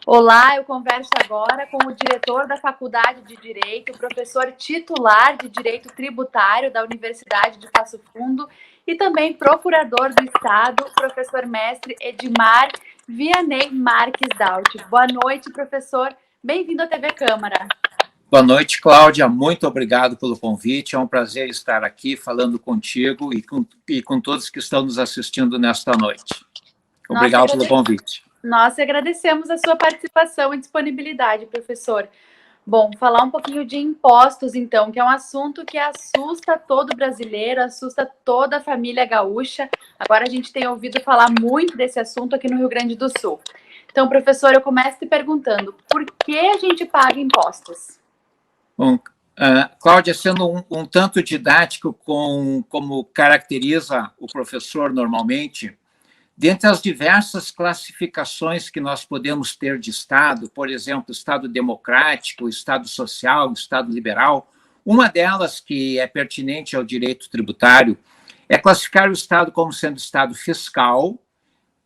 Olá, eu converso agora com o diretor da Faculdade de Direito, professor titular de Direito Tributário da Universidade de Passo Fundo e também procurador do Estado, professor mestre Edmar Vianney Marques Daut. Boa noite, professor. Bem-vindo à TV Câmara. Boa noite, Cláudia. Muito obrigado pelo convite. É um prazer estar aqui falando contigo e com todos que estão nos assistindo nesta noite. Obrigado pelo convite. Nós agradecemos a sua participação e disponibilidade, professor. Bom, falar um pouquinho de impostos, então, que é um assunto que assusta todo brasileiro, assusta toda a família gaúcha. Agora a gente tem ouvido falar muito desse assunto aqui no Rio Grande do Sul. Então, professor, eu começo te perguntando, por que a gente paga impostos? Bom, Cláudia, sendo um tanto didático como caracteriza o professor normalmente, dentre as diversas classificações que nós podemos ter de Estado, por exemplo, Estado democrático, Estado social, Estado liberal, uma delas que é pertinente ao direito tributário é classificar o Estado como sendo Estado fiscal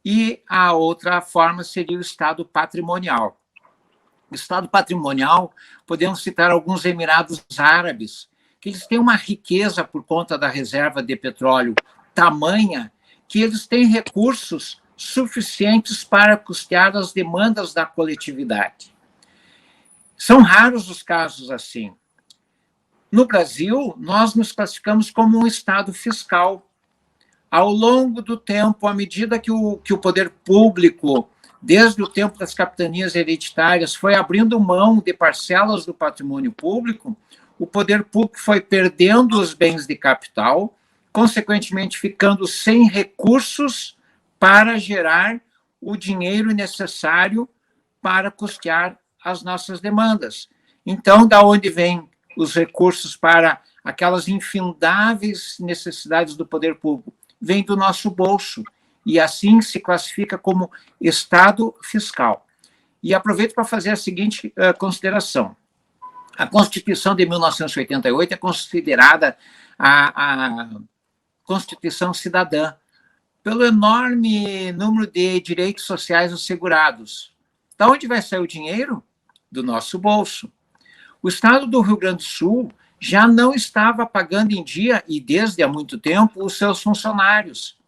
e a outra forma seria o Estado patrimonial. O Estado patrimonial, podemos citar alguns Emirados Árabes, que eles têm uma riqueza por conta da reserva de petróleo tamanha que eles têm recursos suficientes para custear as demandas da coletividade. São raros os casos assim. No Brasil, nós nos classificamos como um Estado fiscal. Ao longo do tempo, à medida que o poder público, desde o tempo das capitanias hereditárias, foi abrindo mão de parcelas do patrimônio público, o poder público foi perdendo os bens de capital, consequentemente ficando sem recursos para gerar o dinheiro necessário para custear as nossas demandas. Então, da onde vêm os recursos para aquelas infindáveis necessidades do poder público? Vem do nosso bolso, e assim se classifica como Estado fiscal. E aproveito para fazer a seguinte consideração. A Constituição de 1988 é considerada a Constituição cidadã, pelo enorme número de direitos sociais assegurados. Da onde vai sair o dinheiro? Do nosso bolso. O Estado do Rio Grande do Sul já não estava pagando em dia, e desde há muito tempo, os seus funcionários.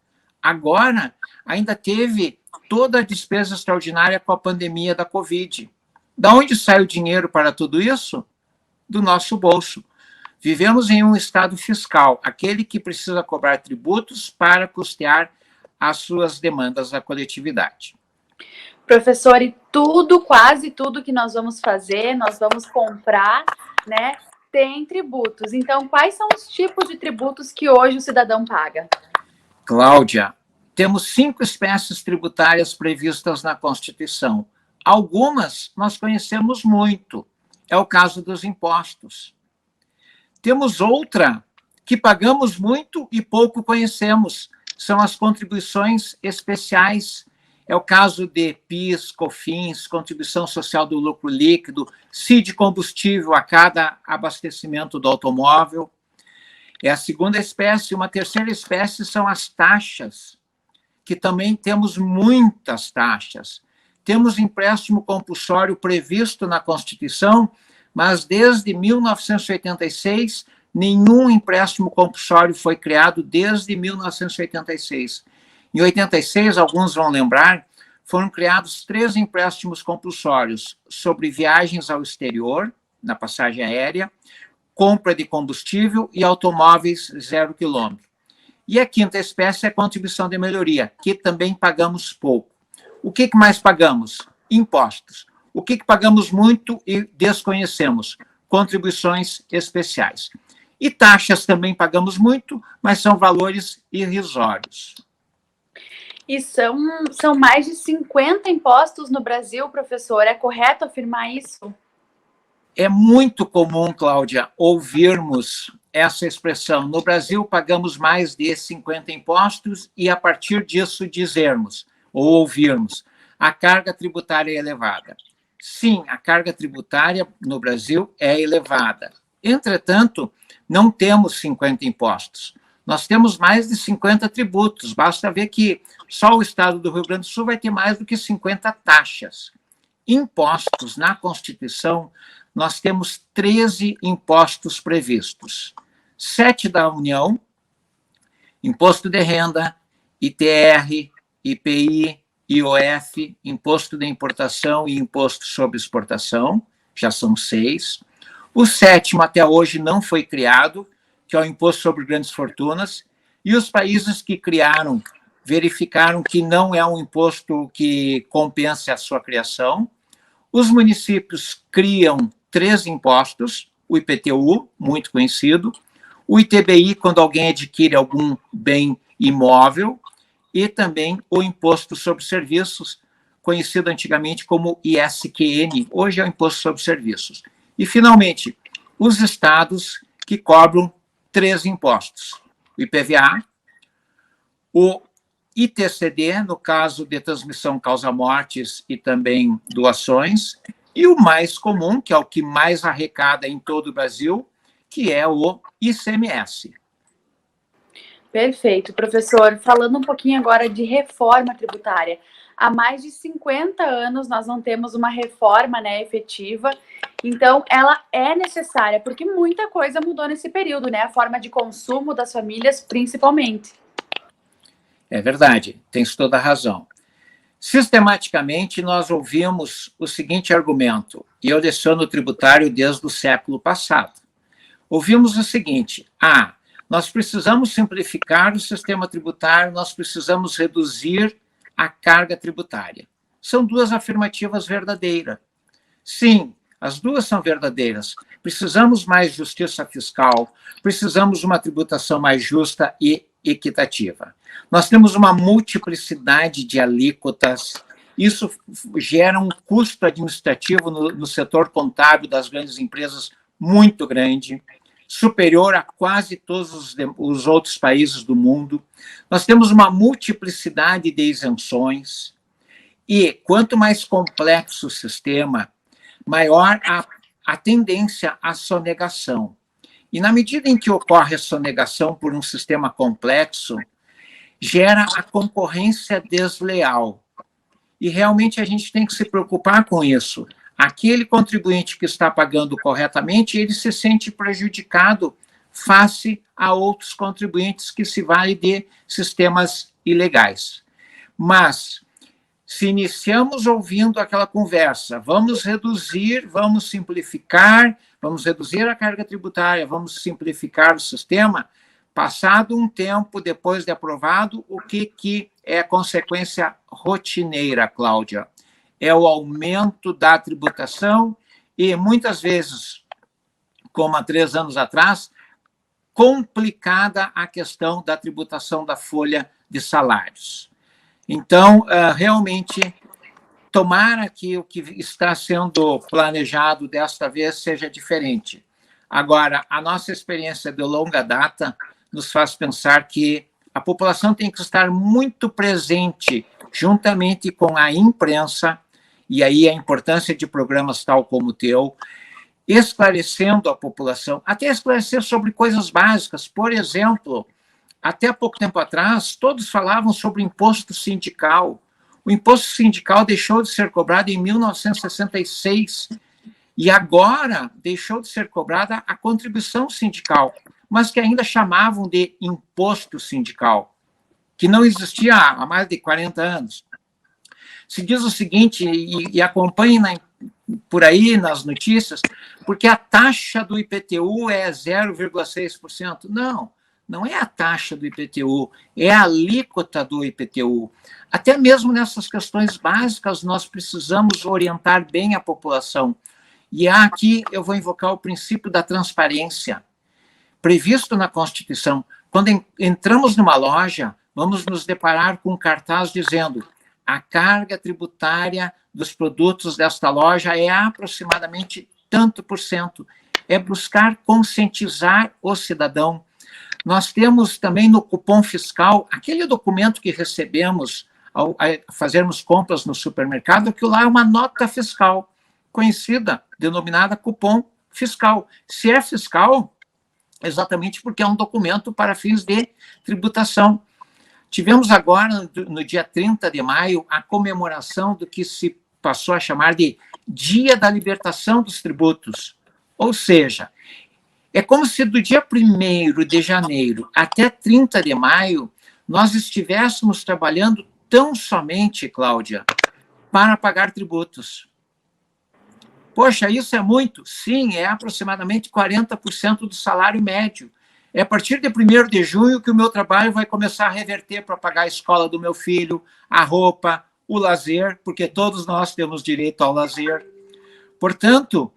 Agora, ainda teve toda a despesa extraordinária com a pandemia da Covid. Da onde sai o dinheiro para tudo isso? Do nosso bolso. Vivemos em um Estado fiscal, aquele que precisa cobrar tributos para custear as suas demandas à coletividade. Professor, e tudo, quase tudo que nós vamos fazer, nós vamos comprar, né, tem tributos. Então, quais são os tipos de tributos que hoje o cidadão paga? Cláudia, temos 5 espécies tributárias previstas na Constituição. Algumas nós conhecemos muito. É o caso dos impostos. Temos outra que pagamos muito e pouco conhecemos. São as contribuições especiais. É o caso de PIS, COFINS, Contribuição Social do Lucro Líquido, CID combustível a cada abastecimento do automóvel. É a segunda espécie. Uma terceira espécie são as taxas, que também temos muitas taxas. Temos empréstimo compulsório previsto na Constituição, mas desde 1986, nenhum empréstimo compulsório foi criado desde 1986. Em 86, alguns vão lembrar, foram criados 3 empréstimos compulsórios sobre viagens ao exterior, na passagem aérea, compra de combustível e automóveis 0 quilômetro. E a quinta espécie é a contribuição de melhoria, que também pagamos pouco. O que mais pagamos? Impostos. O que pagamos muito e desconhecemos? Contribuições especiais. E taxas também pagamos muito, mas são valores irrisórios. E são mais de 50 impostos no Brasil, professor. É correto afirmar isso? É muito comum, Cláudia, ouvirmos essa expressão. No Brasil, pagamos mais de 50 impostos e, a partir disso, dizermos ou ouvirmos a carga tributária é elevada. Sim, a carga tributária no Brasil é elevada. Entretanto, não temos 50 impostos. Nós temos mais de 50 tributos. Basta ver que só o Estado do Rio Grande do Sul vai ter mais do que 50 taxas. impostos na Constituição, nós temos 13 impostos previstos. 7 da União, Imposto de Renda, ITR, IPI, IOF, Imposto de Importação e Imposto sobre Exportação, já são 6. O 7º até hoje não foi criado, que é o Imposto sobre Grandes Fortunas, e os países que criaram verificaram que não é um imposto que compense a sua criação. Os municípios criam 3 impostos, o IPTU, muito conhecido, o ITBI, quando alguém adquire algum bem imóvel, e também o Imposto sobre Serviços, conhecido antigamente como ISQN, hoje é o Imposto sobre Serviços. E, finalmente, os estados que cobram 3 impostos, o IPVA, o ITCD, no caso de transmissão causa-mortes e também doações, e o mais comum, que é o que mais arrecada em todo o Brasil, que é o ICMS. Perfeito, professor. Falando um pouquinho agora de reforma tributária. Há mais de 50 anos nós não temos uma reforma, né, efetiva. Então, ela é necessária, porque muita coisa mudou nesse período, né? A forma de consumo das famílias, principalmente. É verdade, tens toda a razão. Sistematicamente, nós ouvimos o seguinte argumento, e eu leciono tributário desde o século passado. Ouvimos o seguinte: nós precisamos simplificar o sistema tributário, nós precisamos reduzir a carga tributária. São 2 afirmativas verdadeiras. Sim, as 2 são verdadeiras. Precisamos mais justiça fiscal, precisamos de uma tributação mais justa e equitativa. Nós temos uma multiplicidade de alíquotas, isso gera um custo administrativo no setor contábil das grandes empresas muito grande, superior a quase todos os outros países do mundo. Nós temos uma multiplicidade de isenções, e quanto mais complexo o sistema, maior a tendência à sonegação. E na medida em que ocorre a sonegação por um sistema complexo, gera a concorrência desleal. E realmente a gente tem que se preocupar com isso. Aquele contribuinte que está pagando corretamente, ele se sente prejudicado face a outros contribuintes que se valem de sistemas ilegais. Mas, se iniciamos ouvindo aquela conversa, vamos reduzir, vamos simplificar, vamos reduzir a carga tributária, vamos simplificar o sistema, passado um tempo, depois de aprovado, o que é a consequência rotineira, Cláudia? É o aumento da tributação e, muitas vezes, como há 3 anos atrás, complicada a questão da tributação da folha de salários. Então, realmente, tomara que o que está sendo planejado desta vez seja diferente. Agora, a nossa experiência de longa data nos faz pensar que a população tem que estar muito presente, juntamente com a imprensa, e aí a importância de programas tal como o teu, esclarecendo a população, até esclarecer sobre coisas básicas. Por exemplo, até pouco tempo atrás, todos falavam sobre imposto sindical. O imposto sindical deixou de ser cobrado em 1966, e agora deixou de ser cobrada a contribuição sindical, mas que ainda chamavam de imposto sindical, que não existia há mais de 40 anos. Se diz o seguinte, e acompanhe por aí nas notícias, porque a taxa do IPTU é 0,6%. Não é a taxa do IPTU, é a alíquota do IPTU. Até mesmo nessas questões básicas, nós precisamos orientar bem a população. E aqui eu vou invocar o princípio da transparência, previsto na Constituição. Quando entramos numa loja, vamos nos deparar com um cartaz dizendo: a carga tributária dos produtos desta loja é aproximadamente tanto por cento. É buscar conscientizar o cidadão. Nós temos também no cupom fiscal, aquele documento que recebemos ao fazermos compras no supermercado, aquilo lá é uma nota fiscal conhecida, denominada cupom fiscal. Se é fiscal, exatamente porque é um documento para fins de tributação. Tivemos agora, no dia 30 de maio, a comemoração do que se passou a chamar de Dia da Libertação dos Tributos. Ou seja, é como se do dia 1º de janeiro até 30 de maio nós estivéssemos trabalhando tão somente, Cláudia, para pagar tributos. Poxa, isso é muito? Sim, é aproximadamente 40% do salário médio. É a partir de 1º de junho que o meu trabalho vai começar a reverter para pagar a escola do meu filho, a roupa, o lazer, porque todos nós temos direito ao lazer. Portanto,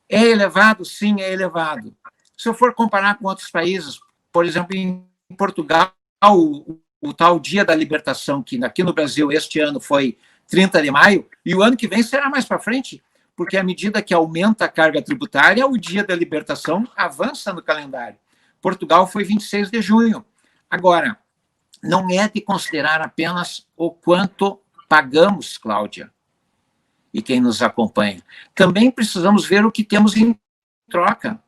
é elevado? Sim, é elevado. Se eu for comparar com outros países, por exemplo, em Portugal, o tal Dia da Libertação, que aqui no Brasil este ano foi 30 de maio, e o ano que vem será mais para frente, porque à medida que aumenta a carga tributária, o Dia da Libertação avança no calendário. Portugal foi 26 de junho. Agora, não é de considerar apenas o quanto pagamos, Cláudia, e quem nos acompanha. Também precisamos ver o que temos em troca.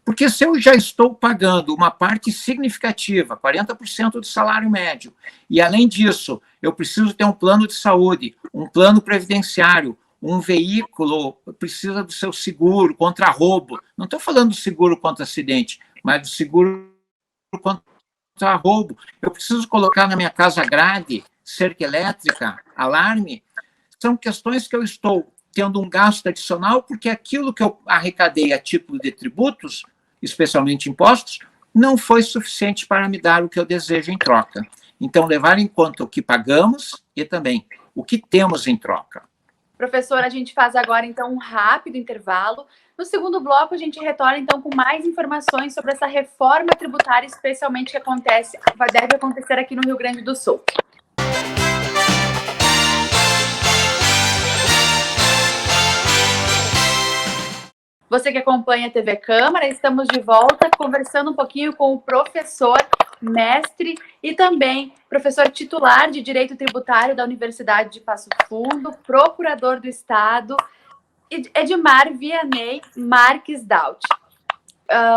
Porque se eu já estou pagando uma parte significativa, 40% do salário médio, e além disso, eu preciso ter um plano de saúde, um plano previdenciário, um veículo precisa do seu seguro contra roubo. Não estou falando do seguro contra acidente, mas do seguro contra roubo. Eu preciso colocar na minha casa grade, cerca elétrica, alarme. São questões que eu estou tendo um gasto adicional, porque aquilo que eu arrecadei a título de tributos, especialmente impostos, não foi suficiente para me dar o que eu desejo em troca. Então, levar em conta o que pagamos e também o que temos em troca. Professor, a gente faz agora, então, um rápido intervalo. No segundo bloco, a gente retorna, então, com mais informações sobre essa reforma tributária, especialmente que deve acontecer aqui no Rio Grande do Sul. Você que acompanha a TV Câmara, estamos de volta conversando um pouquinho com o professor, mestre e também professor titular de Direito Tributário da Universidade de Passo Fundo, procurador do Estado, Edmar Vianney Marques Daut.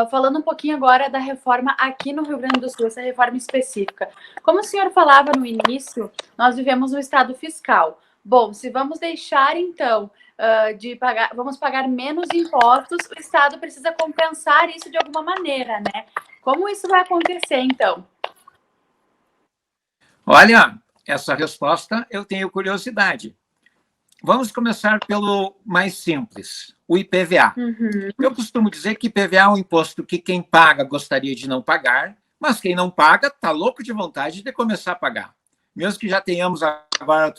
Falando um pouquinho agora da reforma aqui no Rio Grande do Sul, essa reforma específica. Como o senhor falava no início, nós vivemos um estado fiscal. Bom, se vamos deixar, então, vamos pagar menos impostos, o Estado precisa compensar isso de alguma maneira, né? Como isso vai acontecer, então? Olha, essa resposta eu tenho curiosidade. Vamos começar pelo mais simples, o IPVA. Eu costumo dizer que IPVA é um imposto que quem paga gostaria de não pagar, mas quem não paga está louco de vontade de começar a pagar. Mesmo que já tenhamos agora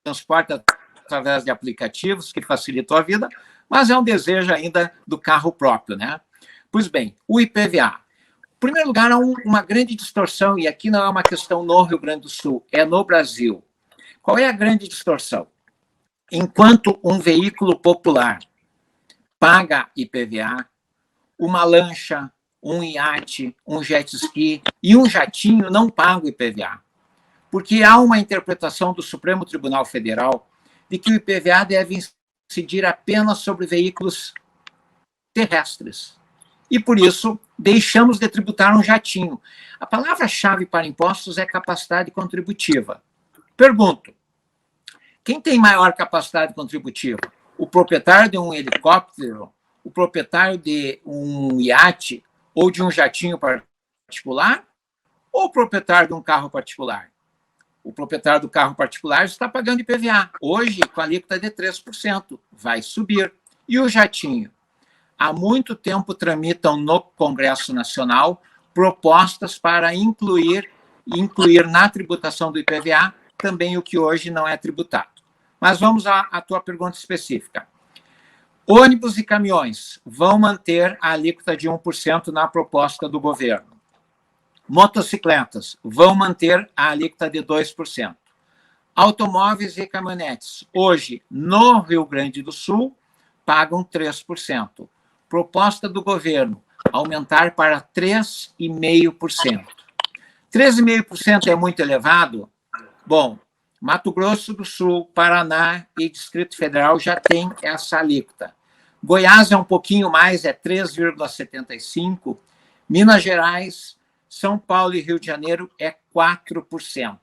transporte através de aplicativos que facilitam a vida, mas é um desejo ainda do carro próprio, né? Pois bem, o IPVA. Em primeiro lugar, há uma grande distorção, e aqui não é uma questão no Rio Grande do Sul, é no Brasil. Qual é a grande distorção? Enquanto um veículo popular paga IPVA, uma lancha, um iate, um jet ski e um jatinho não pagam IPVA. Porque há uma interpretação do Supremo Tribunal Federal de que o IPVA deve incidir apenas sobre veículos terrestres. E, por isso, deixamos de tributar um jatinho. A palavra-chave para impostos é capacidade contributiva. Pergunto, quem tem maior capacidade contributiva? O proprietário de um helicóptero, o proprietário de um iate ou de um jatinho particular, ou o proprietário de um carro particular? O proprietário do carro particular está pagando IPVA. Hoje, com a alíquota de 3%, vai subir. E o jatinho? Há muito tempo tramitam no Congresso Nacional propostas para incluir na tributação do IPVA também o que hoje não é tributado. Mas vamos à tua pergunta específica. Ônibus e caminhões vão manter a alíquota de 1% na proposta do governo. Motocicletas vão manter a alíquota de 2%. Automóveis e caminhonetes, hoje, no Rio Grande do Sul, pagam 3%. Proposta do governo, aumentar para 3,5%. 3,5% é muito elevado? Bom, Mato Grosso do Sul, Paraná e Distrito Federal já tem essa alíquota. Goiás é um pouquinho mais, é 3,75%. Minas Gerais, São Paulo e Rio de Janeiro é 4%.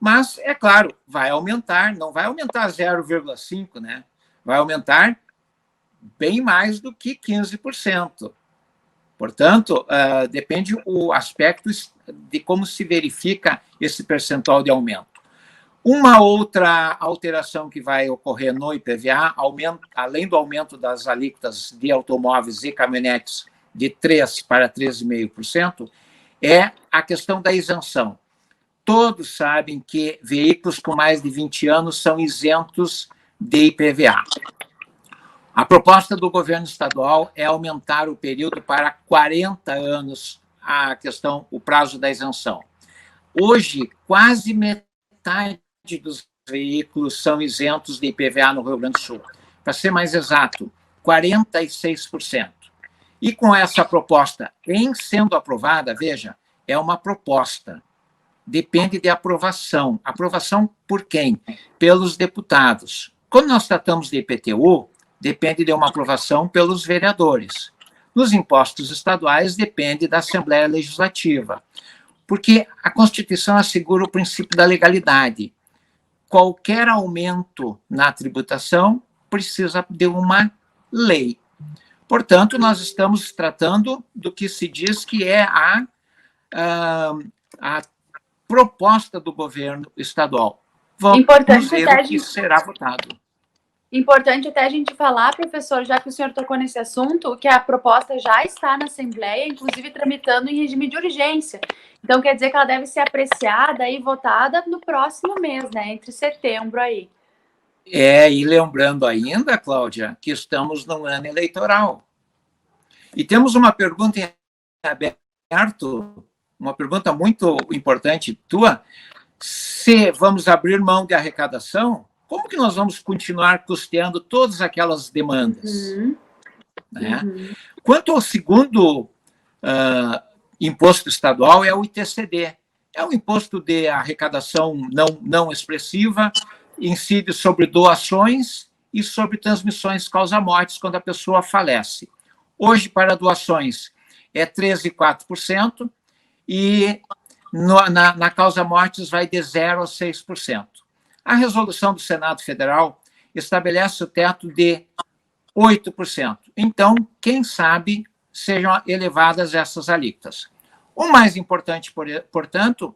Mas, é claro, vai aumentar, não vai aumentar 0,5%, né? Vai aumentar bem mais do que 15%. Portanto, depende o aspecto de como se verifica esse percentual de aumento. Uma outra alteração que vai ocorrer no IPVA, além do aumento das alíquotas de automóveis e caminhonetes de 3% para 13,5%, é a questão da isenção. Todos sabem que veículos com mais de 20 anos são isentos de IPVA. A proposta do governo estadual é aumentar o período para 40 anos, o prazo da isenção. Hoje, quase metade dos veículos são isentos de IPVA no Rio Grande do Sul. Para ser mais exato, 46%. E com essa proposta, em sendo aprovada, veja, é uma proposta, depende de aprovação. Aprovação por quem? Pelos deputados. Quando nós tratamos de IPTU, depende de uma aprovação pelos vereadores. Nos impostos estaduais, depende da Assembleia Legislativa, porque a Constituição assegura o princípio da legalidade. Qualquer aumento na tributação precisa de uma lei. Portanto, nós estamos tratando do que se diz que é a proposta do governo estadual. Vamos ver o que será votado. Importante até a gente falar, professor, já que o senhor tocou nesse assunto, que a proposta já está na Assembleia, inclusive tramitando em regime de urgência. Então, quer dizer que ela deve ser apreciada e votada no próximo mês, né? Entre setembro aí. E lembrando ainda, Cláudia, que estamos num ano eleitoral. E temos uma pergunta em aberto, uma pergunta muito importante tua. Se vamos abrir mão de arrecadação, como que nós vamos continuar custeando todas aquelas demandas? Né? Quanto ao segundo imposto estadual, é o ITCD. É um imposto de arrecadação não expressiva, incide sobre doações e sobre transmissões causa-mortes quando a pessoa falece. Hoje, para doações, é 13,4%, e na causa-mortes vai de 0% a 6%. A resolução do Senado Federal estabelece o teto de 8%. Então, quem sabe sejam elevadas essas alíquotas. O mais importante, portanto,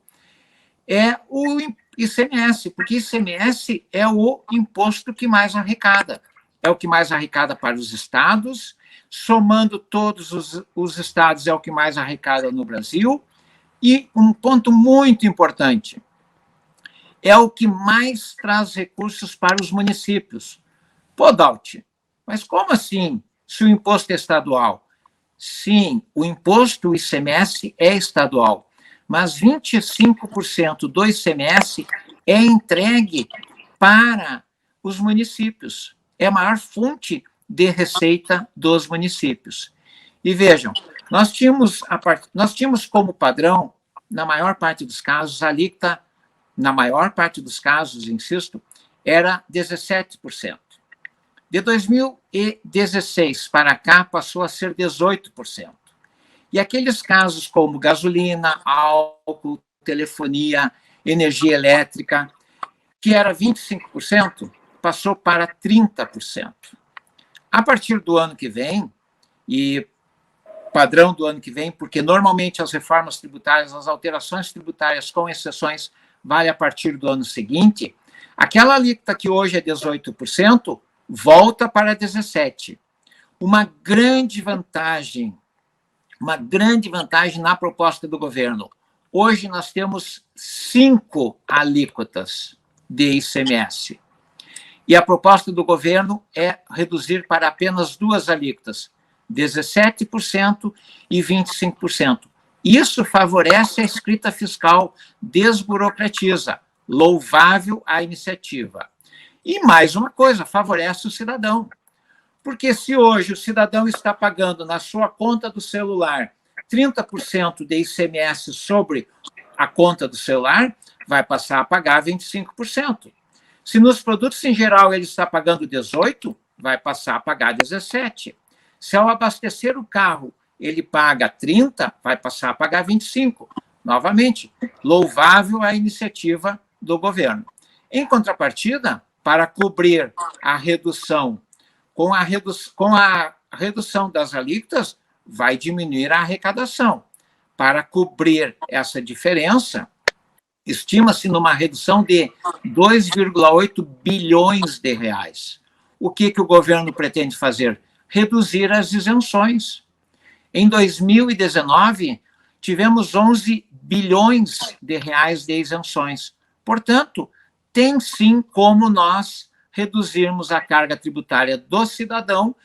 é o ICMS, porque ICMS é o imposto que mais arrecada. É o que mais arrecada para os estados, somando todos os estados, é o que mais arrecada no Brasil. E um ponto muito importante, é o que mais traz recursos para os municípios. Pô, Dalt, mas como assim, se o imposto é estadual? Sim, o imposto, o ICMS, é estadual, mas 25% do ICMS é entregue para os municípios. É a maior fonte de receita dos municípios. E vejam, nós tínhamos como padrão, na maior parte dos casos, a alíquota, na maior parte dos casos, insisto, era 17%. De 2016 para cá, passou a ser 18%. E aqueles casos como gasolina, álcool, telefonia, energia elétrica, que era 25%, passou para 30%. A partir do ano que vem, e padrão do ano que vem, porque normalmente as reformas tributárias, as alterações tributárias, com exceções, vale a partir do ano seguinte, aquela alíquota que hoje é 18%, volta para 17%. Uma grande vantagem na proposta do governo. Hoje nós temos 5 alíquotas de ICMS. E a proposta do governo é reduzir para apenas 2 alíquotas, 17% e 25%. Isso favorece a escrita fiscal, desburocratiza, louvável a iniciativa. E mais uma coisa, favorece o cidadão. Porque se hoje o cidadão está pagando na sua conta do celular 30% de ICMS sobre a conta do celular, vai passar a pagar 25%. Se nos produtos em geral ele está pagando 18%, vai passar a pagar 17%. Se ao abastecer o carro ele paga 30%, vai passar a pagar 25%. Novamente, louvável a iniciativa do governo. Em contrapartida, para cobrir a redução, com a redução das alíquotas, vai diminuir a arrecadação. Para cobrir essa diferença, estima-se numa redução de 2,8 bilhões de reais. O que o governo pretende fazer? Reduzir as isenções. Em 2019, tivemos 11 bilhões de reais de isenções. Portanto, tem sim como nós reduzirmos a carga tributária do cidadão,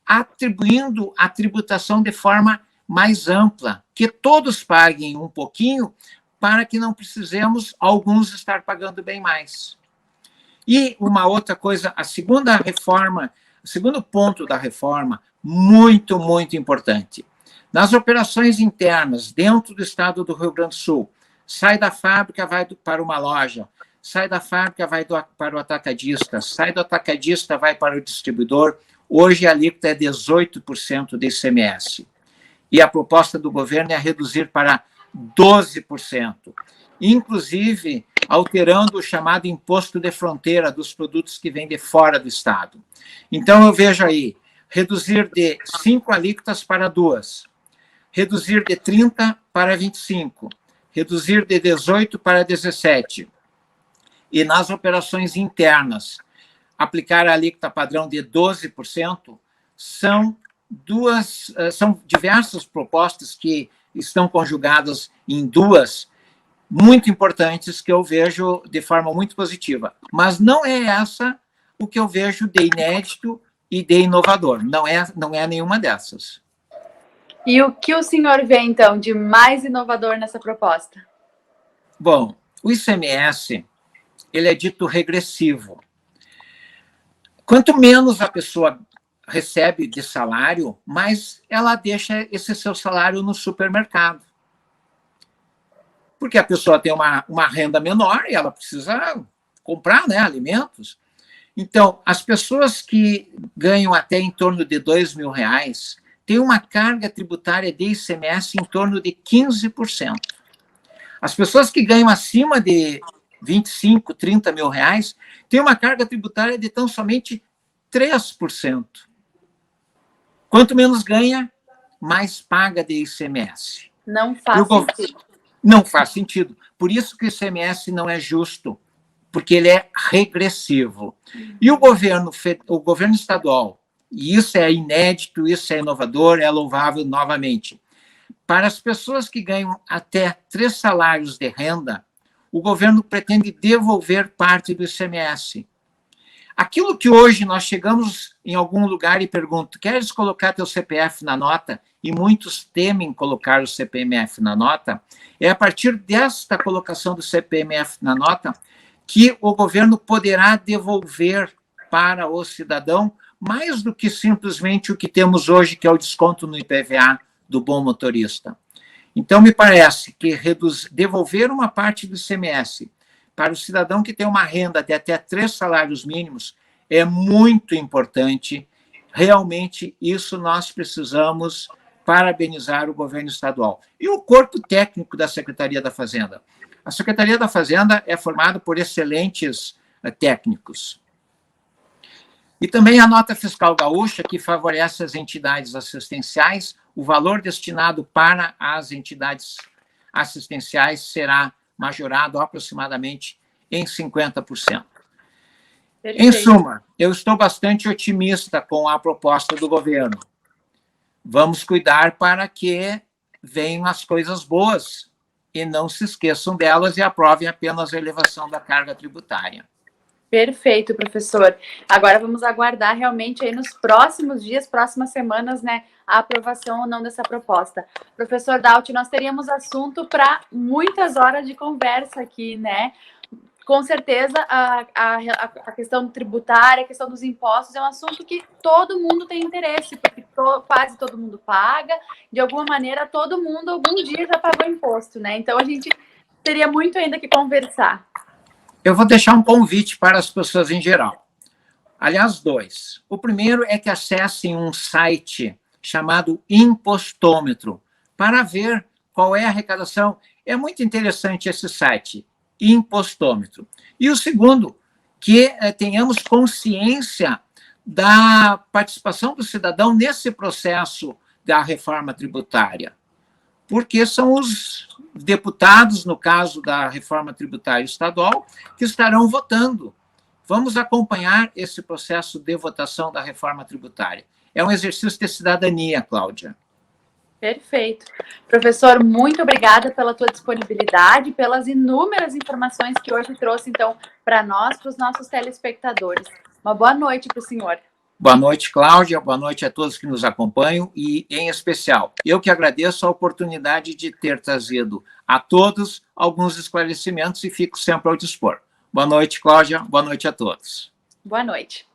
atribuindo a tributação de forma mais ampla, que todos paguem um pouquinho, para que não precisemos, alguns, estar pagando bem mais. E uma outra coisa, a segunda reforma, o segundo ponto da reforma, muito, muito importante. Nas operações internas, dentro do estado do Rio Grande do Sul, sai da fábrica, vai para uma loja, sai da fábrica, vai para o atacadista, sai do atacadista, vai para o distribuidor. Hoje a alíquota é 18% de ICMS. E a proposta do governo é reduzir para 12%, inclusive alterando o chamado imposto de fronteira dos produtos que vêm de fora do estado. Então, eu vejo aí, reduzir de 5 alíquotas para 2, reduzir de 30 para 25, reduzir de 18 para 17, e nas operações internas, aplicar a alíquota padrão de 12%, são diversas propostas que estão conjugadas em duas, muito importantes, que eu vejo de forma muito positiva. Mas não é essa o que eu vejo de inédito e de inovador. Não é nenhuma dessas. E o que o senhor vê, então, de mais inovador nessa proposta? Bom, o ICMS, ele é dito regressivo. Quanto menos a pessoa recebe de salário, mais ela deixa esse seu salário no supermercado. Porque a pessoa tem uma renda menor e ela precisa comprar, né, alimentos. Então, as pessoas que ganham até em torno de R$2.000 têm uma carga tributária de ICMS em torno de 15%. As pessoas que ganham acima de 25, 30 mil reais têm uma carga tributária de tão somente 3%. Quanto menos ganha, mais paga de ICMS. Não faz sentido. Não faz sentido. Por isso que o ICMS não é justo, porque ele é regressivo. E o governo estadual, e isso é inédito, isso é inovador, é louvável novamente. Para as pessoas que ganham até 3 salários de renda, o governo pretende devolver parte do ICMS. Aquilo que hoje nós chegamos em algum lugar e pergunto, queres colocar teu CPF na nota? E muitos temem colocar o CPMF na nota. É a partir desta colocação do CPMF na nota que o governo poderá devolver para o cidadão mais do que simplesmente o que temos hoje, que é o desconto no IPVA do bom motorista. Então, me parece que devolver uma parte do ICMS para o cidadão que tem uma renda de até 3 salários mínimos é muito importante. Realmente, isso nós precisamos parabenizar o governo estadual. E o corpo técnico da Secretaria da Fazenda. A Secretaria da Fazenda é formada por excelentes técnicos. E também a nota fiscal gaúcha, que favorece as entidades assistenciais, o valor destinado para as entidades assistenciais será majorado aproximadamente em 50%. Perfeito. Em suma, eu estou bastante otimista com a proposta do governo. Vamos cuidar para que venham as coisas boas e não se esqueçam delas e aprovem apenas a elevação da carga tributária. Perfeito, professor. Agora vamos aguardar realmente aí nos próximos dias, próximas semanas, né, a aprovação ou não dessa proposta. Professor Dauti, nós teríamos assunto para muitas horas de conversa aqui, né? Com certeza a questão tributária, a questão dos impostos é um assunto que todo mundo tem interesse, porque quase todo mundo paga, de alguma maneira todo mundo algum dia já pagou imposto, né? Então a gente teria muito ainda que conversar. Eu vou deixar um convite para as pessoas em geral. Aliás, 2. O primeiro é que acessem um site chamado Impostômetro para ver qual é a arrecadação. É muito interessante esse site, impostômetro. E o segundo, que tenhamos consciência da participação do cidadão nesse processo da reforma tributária, porque são os deputados, no caso da reforma tributária estadual, que estarão votando. Vamos acompanhar esse processo de votação da reforma tributária. É um exercício de cidadania, Cláudia. Perfeito. Professor, muito obrigada pela tua disponibilidade, pelas inúmeras informações que hoje trouxe, então, para nós, para os nossos telespectadores. Uma boa noite para o senhor. Boa noite, Cláudia. Boa noite a todos que nos acompanham e, em especial, eu que agradeço a oportunidade de ter trazido a todos alguns esclarecimentos e fico sempre ao dispor. Boa noite, Cláudia. Boa noite a todos. Boa noite.